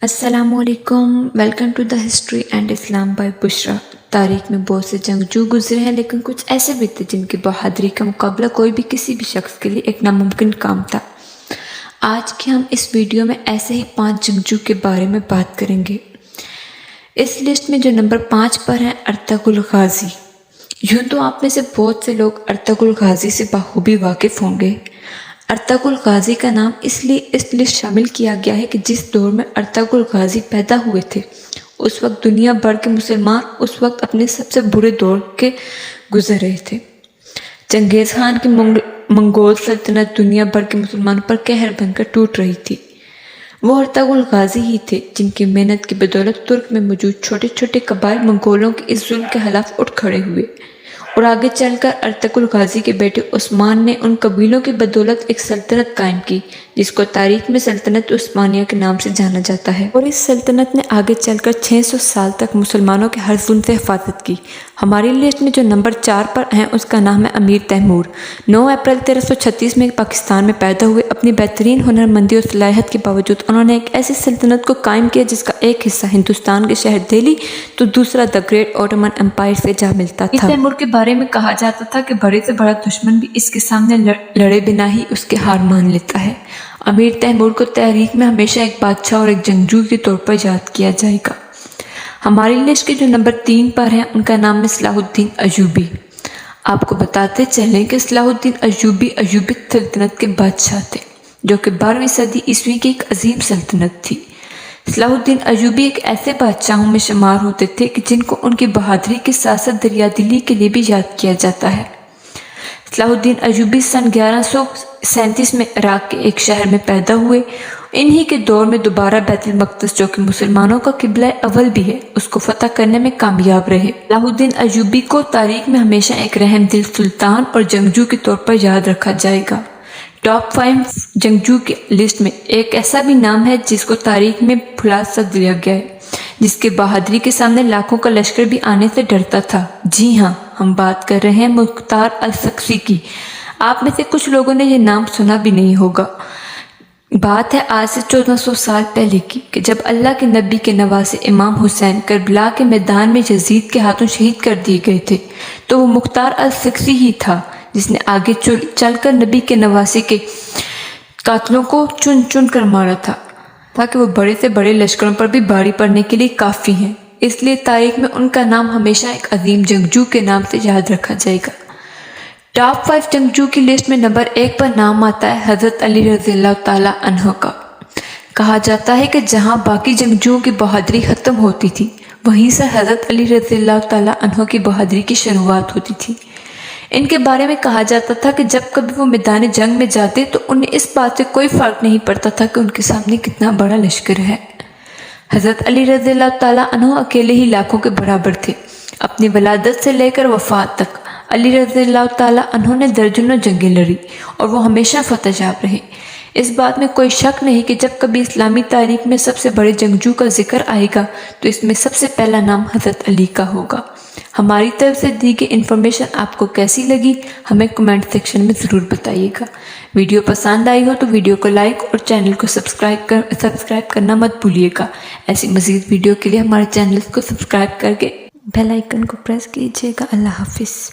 السلام علیکم، welcome to the history and Islam by Bushra. تاریخ میں بہت سے جنگجو گزرے ہیں، لیکن کچھ ایسے بھی تھے جن کی بہادری کا مقابلہ کوئی بھی کسی بھی شخص کے لیے ایک ناممکن کام تھا۔ آج کے ہم اس ویڈیو میں ایسے ہی 5 جنگجو کے بارے میں بات کریں گے۔ اس لسٹ میں جو نمبر 5 پر ہیں، ارطغرل غازی۔ یوں تو آپ میں سے بہت سے لوگ ارطغرل غازی سے بخوبی واقف ہوں گے۔ ارطغرل غازی کا نام اس لیے اس لسٹ شامل کیا گیا ہے کہ جس دور میں ارطغرل غازی پیدا ہوئے تھے، اس وقت دنیا بھر کے مسلمان اس وقت اپنے سب سے برے دور کے گزر رہے تھے۔ چنگیز خان کی منگول سلطنت دنیا بھر کے مسلمانوں پر قہر بن کر ٹوٹ رہی تھی۔ وہ ارطغرل غازی ہی تھے جن کی محنت کی بدولت ترک میں موجود چھوٹے چھوٹے قبائل منگولوں کے اس ظلم کے خلاف اٹھ کھڑے ہوئے، اور آگے چل کر ارطغرل غازی کے بیٹے عثمان نے ان قبیلوں کی بدولت ایک سلطنت قائم کی جس کو تاریخ میں سلطنت عثمانیہ کے نام سے جانا جاتا ہے، اور اس سلطنت نے آگے چل کر 600 سال تک مسلمانوں کے ہر ظلم سے حفاظت کی۔ ہماری لسٹ میں جو نمبر 4 پر ہیں اس کا نام ہے امیر تیمور۔ 9 اپریل 1336 میں پاکستان میں پیدا ہوئے۔ اپنی بہترین ہنرمندی اور صلاحیت کے باوجود انہوں نے ایک ایسی سلطنت کو قائم کیا جس کا ایک حصہ ہندوستان کے شہر دہلی تو دوسرا دا گریٹ اوٹومن امپائر سے جا ملتا تھا۔ تیمور کے بارے میں کہا جاتا تھا کہ بڑے سے بڑا دشمن بھی اس کے سامنے لڑے بنا ہی اس کے ہار مان لیتا ہے۔ امیر تیمور کو تاریخ میں ہمیشہ ایک بادشاہ اور ایک جنگجو کے طور پر یاد کیا جائے گا۔ ہماری لسٹ کے جو نمبر 3 پر ہیں ان کا نام ہے صلاح الدین ایوبی۔ آپ کو بتاتے چلیں کہ صلاح الدین ایوبی سلطنت کے بادشاہ تھے جو کہ 12ویں صدی عیسوی کی ایک عظیم سلطنت تھی۔ صلاح الدین ایوبی ایک ایسے بادشاہوں میں شمار ہوتے تھے کہ جن کو ان کی بہادری کے ساتھ ساتھ دریا دلی کے لیے بھی یاد کیا جاتا ہے۔ صلاح الدین ایوبی سن 1137 میں عراق کے ایک شہر میں پیدا ہوئے۔ انہی کے دور میں دوبارہ بیت المقدس جو کہ مسلمانوں کا قبلہ اول بھی ہے، اس کو فتح کرنے میں کامیاب رہے۔ صلاح الدین ایوبی کو تاریخ میں ہمیشہ ایک رحم دل سلطان اور جنگجو کے طور پر یاد رکھا جائے گا۔ ٹاپ 5 جنگجو کی لسٹ میں ایک ایسا بھی نام ہے جس کو تاریخ میں بھلا سا دیا گیا ہے، جس کے بہادری کے سامنے لاکھوں کا لشکر بھی آنے سے ڈرتا تھا۔ جی ہاں، ہم بات کر رہے ہیں مختار الثقفی کی۔ آپ میں سے کچھ لوگوں نے یہ نام سنا بھی نہیں ہوگا۔ بات ہے آج سے 1400 سال پہلے کی کہ جب اللہ کے نبی کے نواسے امام حسین کربلا کے میدان میں یزید کے ہاتھوں شہید کر دیے گئے تھے، تو وہ مختار الثقفی ہی تھا جس نے آگے چل کر نبی کے نواسے کے قاتلوں کو چن چن کر مارا تھا تاکہ وہ بڑے سے بڑے لشکروں پر بھی بھاری پڑنے کے لیے کافی ہیں۔ اس لیے تاریخ میں ان کا نام ہمیشہ ایک عظیم جنگجو کے نام سے یاد رکھا جائے گا۔ ٹاپ 5 جنگجو کی لسٹ میں نمبر 1 پر نام آتا ہے حضرت علی رضی اللہ تعالیٰ عنہ کا۔ کہا جاتا ہے کہ جہاں باقی جنگجوؤں کی بہادری ختم ہوتی تھی، وہیں سے حضرت علی رضی اللہ تعالیٰ عنہ کی بہادری کی شروعات ہوتی تھی۔ ان کے بارے میں کہا جاتا تھا کہ جب کبھی وہ میدان جنگ میں جاتے تو انہیں اس بات سے کوئی فرق نہیں پڑتا تھا کہ ان کے سامنے کتنا بڑا لشکر ہے۔ حضرت علی رضی اللہ تعالیٰ عنہ اکیلے ہی لاکھوں کے برابر تھے۔ اپنی ولادت سے لے کر وفات تک علی رضی اللہ تعالیٰ عنہ نے درجنوں جنگیں لڑی اور وہ ہمیشہ فتح یاب رہے۔ اس بات میں کوئی شک نہیں کہ جب کبھی اسلامی تاریخ میں سب سے بڑے جنگجو کا ذکر آئے گا تو اس میں سب سے پہلا نام حضرت علی کا ہوگا۔ ہماری طرف سے دی گئی انفارمیشن آپ کو کیسی لگی ہمیں کمنٹ سیکشن میں ضرور بتائیے گا۔ ویڈیو پسند آئی ہو تو ویڈیو کو لائک اور چینل کو سبسکرائب کرنا مت بھولیے گا۔ ایسی مزید ویڈیو کے لیے ہمارے چینل کو سبسکرائب کر کے بیل آئیکن کو پریس کیجیے گا۔ اللہ حافظ۔